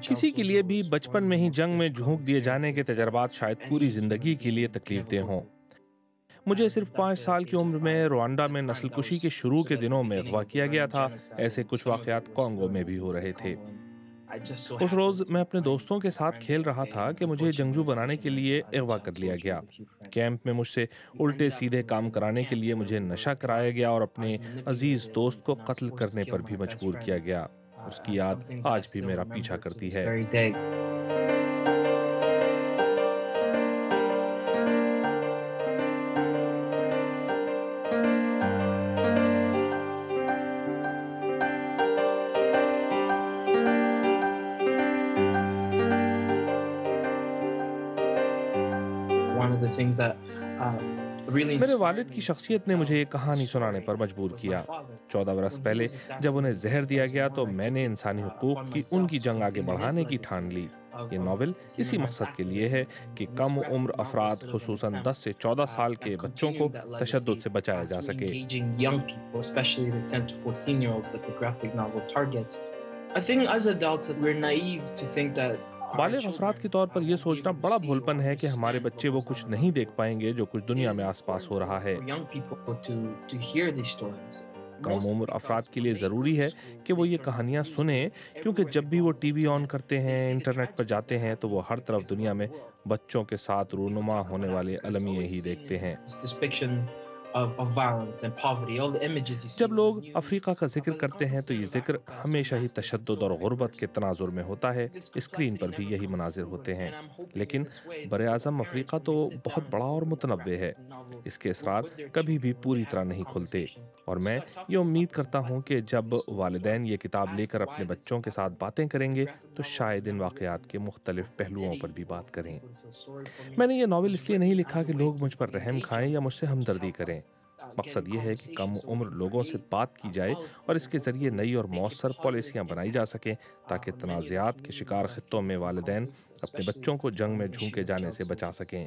کسی کے لیے بھی بچپن میں ہی جنگ میں جھونک دیے جانے کے تجربات شاید پوری زندگی کے لیے تکلیف دہ ہوں۔ مجھے صرف 5 سال کی عمر میں روانڈا میں نسل کشی کے شروع کے دنوں میں اغوا کیا گیا تھا۔ ایسے کچھ واقعات کانگو میں بھی ہو رہے تھے۔ اس روز میں اپنے دوستوں کے ساتھ کھیل رہا تھا کہ مجھے جنگجو بنانے کے لیے اغوا کر لیا گیا۔ کیمپ میں مجھ سے الٹے سیدھے کام کرانے کے لیے مجھے نشہ کرایا گیا اور اپنے عزیز دوست کو قتل کرنے پر بھی مجبور کیا گیا۔ اس کی یاد آج بھی میرا پیچھا کرتی ہے۔ میرے والد کی شخصیت نے مجھے یہ کہانی سنانے پر مجبور کیا۔ 14 برس پہلے جب انہیں زہر دیا گیا تو میں نے انسانی حقوق کی ان کی جنگ آگے بڑھانے کی ٹھان لی۔ یہ ناول اسی مقصد کے لیے ہے کہ کم عمر افراد خصوصاً 10 سے 14 سال کے بچوں کو تشدد سے بچایا جا سکے۔ بالغ افراد کے طور پر یہ سوچنا بڑا بھولپن ہے کہ ہمارے بچے وہ کچھ نہیں دیکھ پائیں گے جو کچھ دنیا میں آس پاس ہو رہا ہے۔ کم عمر افراد کے لیے ضروری ہے کہ وہ یہ کہانیاں سنیں، کیونکہ جب بھی وہ ٹی وی آن کرتے ہیں، انٹرنیٹ پر جاتے ہیں تو وہ ہر طرف دنیا میں بچوں کے ساتھ رونما ہونے والے المیے ہی دیکھتے ہیں۔ جب لوگ افریقہ کا ذکر کرتے ہیں تو یہ ذکر ہمیشہ ہی تشدد اور غربت کے تناظر میں ہوتا ہے۔ اسکرین پر بھی یہی مناظر ہوتے ہیں، لیکن بر اعظم افریقہ تو بہت بڑا اور متنوع ہے۔ اس کے اسرار کبھی بھی پوری طرح نہیں کھلتے، اور میں یہ امید کرتا ہوں کہ جب والدین یہ کتاب لے کر اپنے بچوں کے ساتھ باتیں کریں گے تو شاید ان واقعات کے مختلف پہلوؤں پر بھی بات کریں۔ میں نے یہ ناول اس لیے نہیں لکھا کہ لوگ مجھ پر رحم کھائیں یا مجھ سے ہمدردی کریں۔ مقصد یہ ہے کہ کم عمر لوگوں سے بات کی جائے اور اس کے ذریعے نئی اور مؤثر پالیسیاں بنائی جا سکیں تاکہ تنازعات کے شکار خطوں میں والدین اپنے بچوں کو جنگ میں جھونکے جانے سے بچا سکیں۔